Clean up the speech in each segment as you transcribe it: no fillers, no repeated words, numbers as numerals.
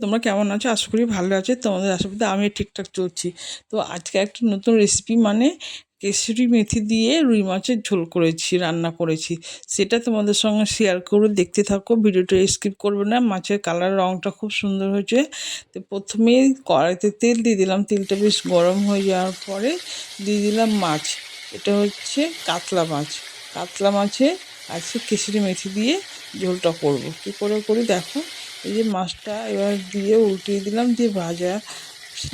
তোমরা কেমন আছো? আশা করি ভালো আছো। তোমাদের আশীর্বাদে আমি ঠিকঠাক চলছি। তো আজকে একটা নতুন রেসিপি কেশরি মেথি দিয়ে রুই মাছের ঝোল করেছি, রান্না করেছি। সেটা তোমাদের সঙ্গে শেয়ার করে দেখতে থাকো, ভিডিওটা স্কিপ করবে না। মাছের কালার রঙটা খুব সুন্দর হয়েছে। তো প্রথমে কড়াইতে তেল দিয়ে দিলাম, তেলটা বেশ গরম হয়ে যাওয়ার পরে দিয়ে দিলাম মাছ। এটা হচ্ছে কাতলা মাছ। কাতলা মাছে আজকে কেশরি মেথি দিয়ে ঝোলটা করব। কী করে করি দেখো। এই যে মাছটা এবার দিয়ে উল্টিয়ে দিলাম, দিয়ে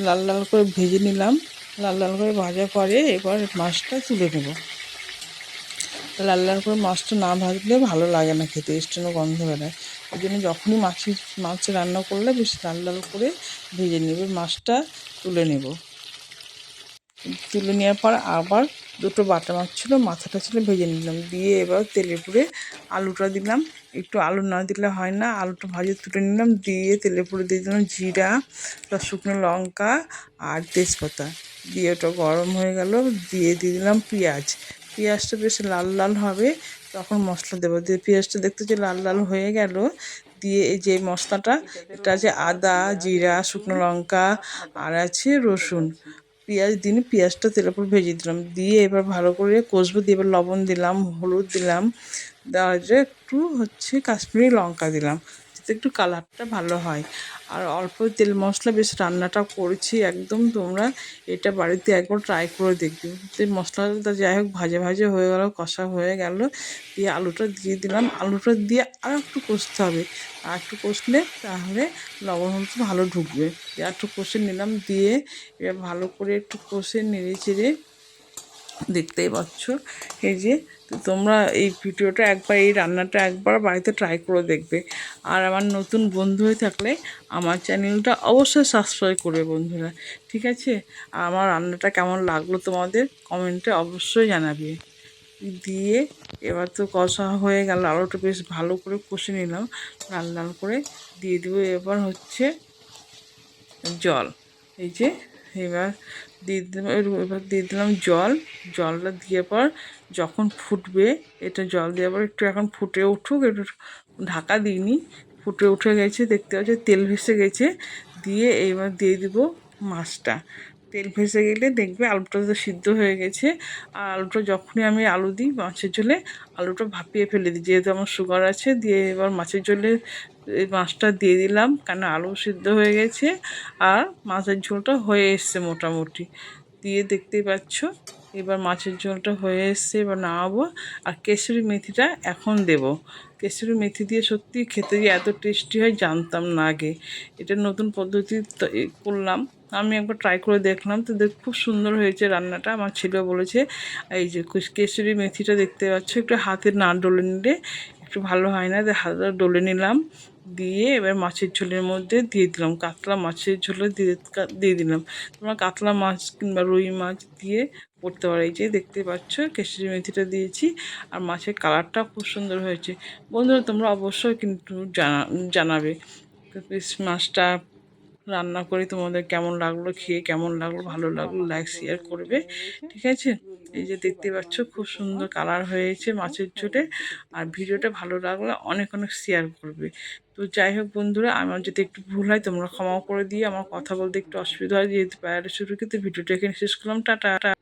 লাল লাল করে ভেজে নিলাম। লাল লাল করে ভাজা পরে এবার মাছটা তুলে নেব। লাল লাল করে মাছটা না ভাজলে ভালো লাগে না খেতে, স্টেনো গন্ধ বেরোয়। ওই জন্য যখনই মাছ রান্না করলে বেশ লাল লাল করে ভেজে নেবে। মাছটা তুলে নেব। তুলে নেওয়ার পর আবার দুটো বাটা মাছ ছিল, মাথাটা ছিল, ভেজে নিলাম। দিয়ে এবার তেলে পুড়ে আলুটা দিলাম। একটু আলু না দিলে হয় না, আলুটা ভাজে তুলে নিলাম। দিয়ে তেলে পুড়ে দিয়ে দিলাম জিরা, শুকনো লঙ্কা আর তেজপাতা। দিয়ে ওটা গরম হয়ে গেল, দিয়ে দিলাম পেঁয়াজ। পেঁয়াজটা বেশ লাল লাল হবে, তখন মশলা দেবো। দিয়ে পেঁয়াজটা দেখতে যে লাল লাল হয়ে গেল, দিয়ে এই যে মশলাটা, এটা আছে আদা, জিরা, শুকনো লঙ্কা আর আছে রসুন। পেঁয়াজ দিন পেঁয়াজটা তেলের উপর ভেজে দিলাম। দিয়ে এবার ভালো করে কষবো। দিয়ে এবার লবণ দিলাম, হলুদ দিলাম, দেওয়ার যে একটু কাশ্মীরি লঙ্কা দিলাম, যাতে একটু কালারটা ভালো হয়। আর অল্প তেল মশলা বেশ রান্নাটা করেছি একদম। তোমরা এটা বাড়িতে একবার ট্রাই করে দেখবে। মশলাটা যাই হোক ভাজে ভাজে হয়ে গেল, কষা হয়ে গেল। দিয়ে আলুটা দিয়ে দিলাম। আলুটা দিয়ে আর একটু কষতে হবে। আর একটু কষলে তাহলে লবণ হলুদ ভালো ঢুকবে। আর একটু কষে নিলাম। দিয়ে এবার ভালো করে একটু কষে নেড়ে চেড়ে দেখতেই পাচ্ছ এই যে। তো তোমরা এই ভিডিওটা একবার, এই রান্নাটা একবার বাড়িতে ট্রাই করে দেখবে। আর আমার নতুন বন্ধু হয়ে থাকলে আমার চ্যানেলটা অবশ্যই সাবস্ক্রাইব করবে বন্ধুরা, ঠিক আছে? আর আমার রান্নাটা কেমন লাগলো তোমাদের কমেন্টে অবশ্যই জানাবে। দিয়ে এবার তো কষা হয়ে গেল, আলুটা বেশ ভালো করে কষে নিলাম লাল লাল করে। দিয়ে দেবো এবার জল। এই যে এবার এবার দিয়ে দিলাম জল। জলটা দিয়ে পর যখন ফুটবে, এটা জল দেওয়ার পর একটু এখন ফুটে উঠুক, একটু ঢাকা দিইনি, ফুটে উঠে গেছে, দেখতে পাচ্ছি তেল ভেসে গেছে। দিয়ে এবার দিয়ে দিব মাছটা। তেল ভেসে গেলে দেখবে আলুটা তো সিদ্ধ হয়ে গেছে। আর আলুটা যখনই আমি আলু দিই মাছের ঝোলে, আলুটা ভাপিয়ে ফেলে দিই, যেহেতু আমার সুগার আছে। দিয়ে এবার মাছের ঝোলে এই মাছটা দিয়ে দিলাম, কেন আলু সিদ্ধ হয়ে গেছে আর মাছের ঝোলটা হয়ে এসছে মোটামুটি। দিয়ে দেখতেই পাচ্ছ এবার মাছের ঝোলটা হয়ে এসছে, এবার নামাবো। আর কেশরি মেথিটা এখন দেব। কেশরি মেথি দিয়ে সত্যি খেতে যে এত টেস্টি হয় জানতাম না আগে। এটা নতুন পদ্ধতি করলাম, আমি একবার ট্রাই করে দেখলাম। তো খুব সুন্দর হয়েছে রান্নাটা। আমার ছেলে বলেছে এই যে কেশরি মেথিটা দেখতে পাচ্ছ, একটু হাতে না ডলে নিলে একটু ভালো হয় না। হাতে ডলে নিলাম। দিয়ে এবার মাছের ঝোলের মধ্যে দিয়ে দিলাম, কাতলা মাছের ঝোলে দিয়ে দিলাম। তোমরা কাতলা মাছ কিংবা রুই মাছ দিয়ে করতে পারো। এই যে দেখতে পাচ্ছ কেশরি মেথিটা দিয়েছি, আর মাছের কালারটা খুব সুন্দর হয়েছে। বন্ধুরা তোমরা অবশ্যই কিন্তু জানাবে বেশ মাছটা রান্না করে তোমাদের কেমন লাগলো, খেয়ে কেমন লাগলো, ভালো লাগলো লাইক শেয়ার করবে, ঠিক আছে? এই যে দেখতে পাচ্ছ খুব সুন্দর কালার হয়েছে মাছের ঝোলে। আর ভিডিওটা ভালো লাগলে অনেক অনেক শেয়ার করবে। তো যাই হোক বন্ধুরা, আমার যদি একটু ভুল হয় তোমরা ক্ষমা করে দিয়ে, আমার কথা বলতে একটু অসুবিধা হয় যেহেতু প্যারাটা শুরু, কিন্তু ভিডিওটা এখানে শেষ করলাম। টাটা।